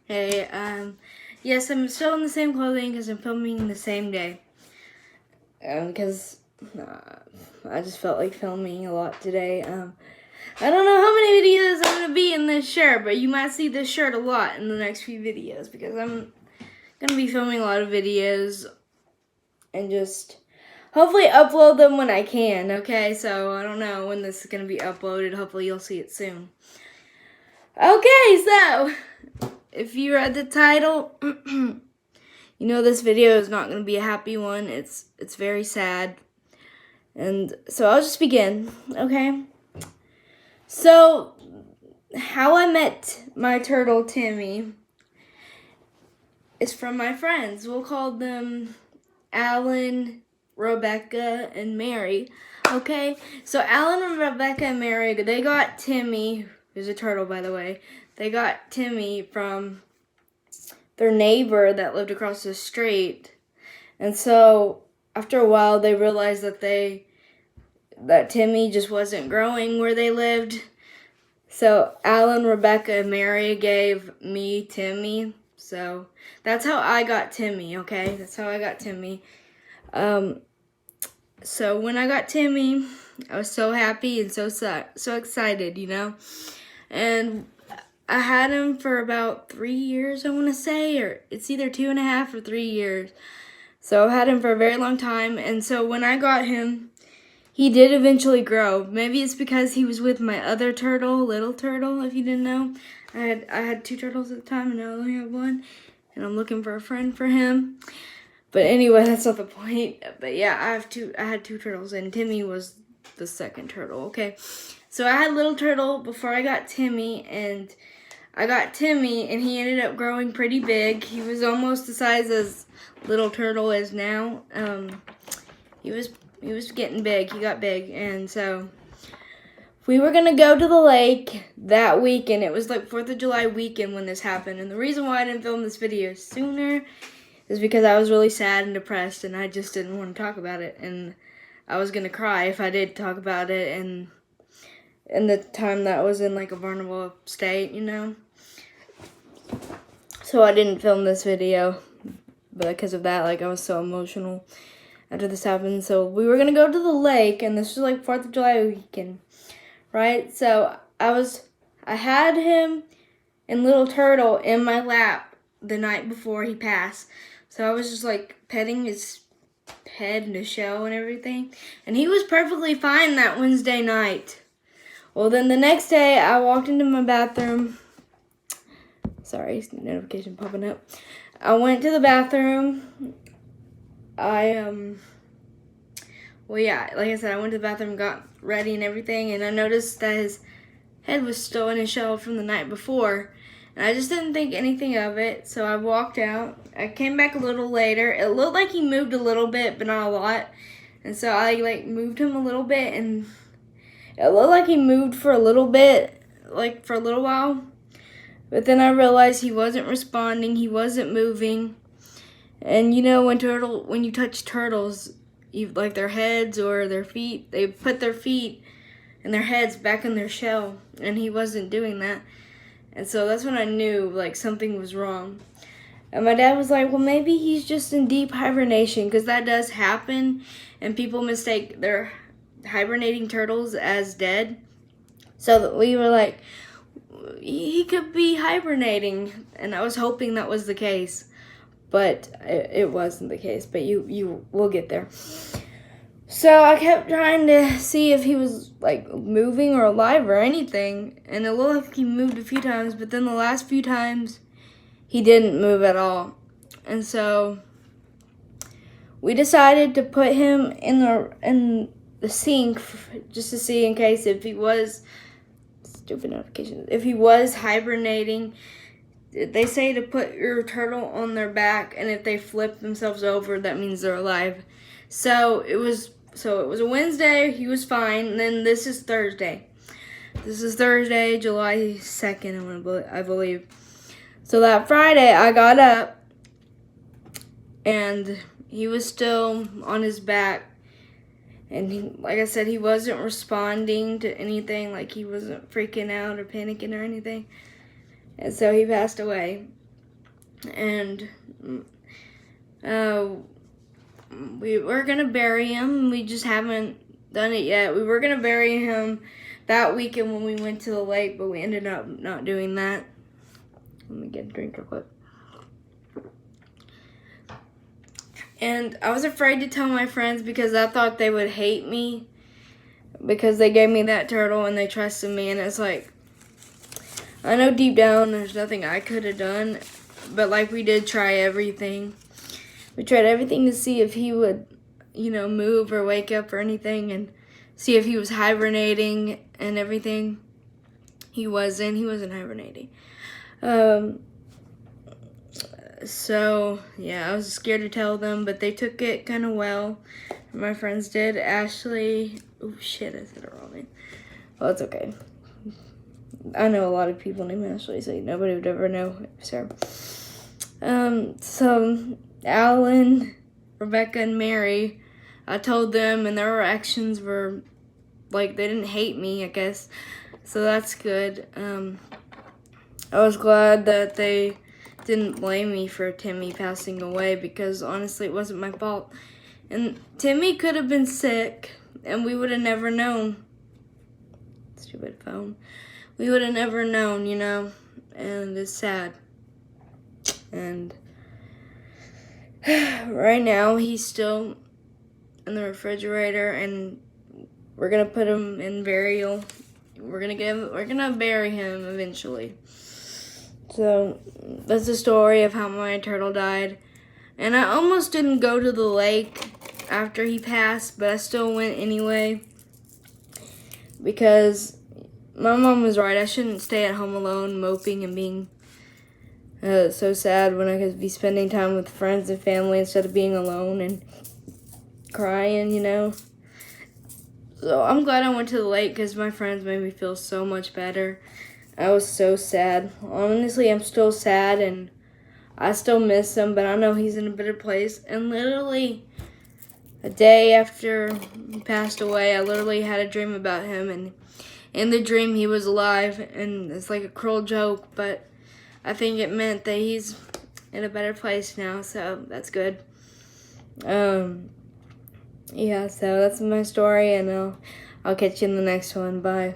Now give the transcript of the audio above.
Hey, yes, I'm still in the same clothing because I'm filming the same day. Because I just felt like filming a lot today. I don't know how many videos I'm going to be in this shirt, but you might see this shirt a lot in the next few videos because I'm going to be filming a lot of videos and just hopefully upload them when I can, okay? So I don't know when this is going to be uploaded. Hopefully you'll see it soon. Okay, so if you read the title, you know this video is not going to be a happy one. It's very sad. And so I'll just begin, okay? So, how I met my turtle, Timmy, is from my friends. We'll call them Alan, Rebecca, and Mary, okay? So Alan and Rebecca and Mary, they got Timmy, who's a turtle, by the way. They got Timmy from their neighbor that lived across the street. And so after a while they realized that Timmy just wasn't growing where they lived. So Alan, Rebecca, and Mary gave me Timmy. So that's how I got Timmy, okay? That's how I got Timmy. So when I got Timmy, I was so happy and so excited, you know? And I had him for about 3 years, I want to say, or it's either 2.5 or 3 years. So I've had him for a very long time, and so when I got him, he did eventually grow. Maybe it's because he was with my other turtle, little turtle, if you didn't know. I had 2 turtles at the time, and I only have 1, and I'm looking for a friend for him. But anyway, that's not the point. But yeah, I had 2 turtles, and Timmy was the second turtle, okay? So I had little turtle before I got Timmy, and I got Timmy, and he ended up growing pretty big. He was almost the size as little turtle is now. He was getting big. He got big, and so we were gonna go to the lake that weekend. It was like 4th of July weekend when this happened, and the reason why I didn't film this video sooner is because I was really sad and depressed, and I just didn't want to talk about it, and I was gonna cry if I did talk about it, and in the time that I was in like a vulnerable state, you know. So I didn't film this video, but because of that, like I was so emotional after this happened. So we were gonna go to the lake, and this was like 4th of July weekend, right? So I had him and little turtle in my lap the night before he passed. So I was just like petting his head and his shell and everything, and he was perfectly fine that Wednesday night. Well, then the next day I walked into my bathroom. Sorry, notification popping up. I went to the bathroom. Well, yeah, like I said, I went to the bathroom, got ready and everything, and I noticed that his head was still in his shell from the night before, and I just didn't think anything of it, so I walked out. I came back a little later. It looked like he moved a little bit, but not a lot, and so I, like, moved him a little bit, and it looked like he moved for a little bit, like, for a little while, but then I realized he wasn't responding, he wasn't moving, and you know when you touch turtles, like their heads or their feet, they put their feet and their heads back in their shell, and he wasn't doing that. And so that's when I knew like something was wrong. And my dad was like, well, maybe he's just in deep hibernation, because that does happen, and people mistake their hibernating turtles as dead. So we were like, he could be hibernating, and I was hoping that was the case. But it wasn't the case, but you will get there. So I kept trying to see if he was like moving or alive or anything, and it looked like he moved a few times, but then the last few times he didn't move at all. And so we decided to put him in the sink just to see in case if he was if he was hibernating. They say to put your turtle on their back, and if they flip themselves over, that means they're alive. So it was a Wednesday. He was fine. And then this is Thursday. This is Thursday, July 2nd, I believe. So that Friday, I got up, and he was still on his back. And like I said, he wasn't responding to anything. Like he wasn't freaking out or panicking or anything. And so he passed away. and we were gonna bury him. We just haven't done it yet. We were gonna bury him that weekend when we went to the lake, but we ended up not doing that. Let me get a drink real quick. And I was afraid to tell my friends because I thought they would hate me because they gave me that turtle and they trusted me. And it's like, I know deep down there's nothing I could have done, but like we did try everything. We tried everything to see if he would, move or wake up or anything, and see if he was hibernating and everything. He wasn't hibernating. So, yeah, I was scared to tell them, but they took it kind of well. My friends did. Ashley, oh shit, I said it wrong name. Well, it's okay. I know a lot of people named Ashley, so nobody would ever know. So, Alan, Rebecca, and Mary, I told them, and their reactions were like they didn't hate me, I guess. So that's good. I was glad that they didn't blame me for Timmy passing away because honestly, it wasn't my fault. And Timmy could have been sick, and we would have never known. Stupid phone. We would have never known, and it's sad. And right now, he's still in the refrigerator, and we're gonna put him in burial. We're gonna bury him eventually. So that's the story of how my turtle died. And I almost didn't go to the lake after he passed, but I still went anyway because my mom was right. I shouldn't stay at home alone moping and being so sad when I could be spending time with friends and family instead of being alone and crying, So I'm glad I went to the lake because my friends made me feel so much better. I was so sad. Honestly, I'm still sad and I still miss him, but I know he's in a better place. And literally, a day after he passed away, I literally had a dream about him. And in the dream, he was alive. And it's like a cruel joke, but I think it meant that he's in a better place now. So that's good. Yeah, so that's my story. And I'll catch you in the next one. Bye.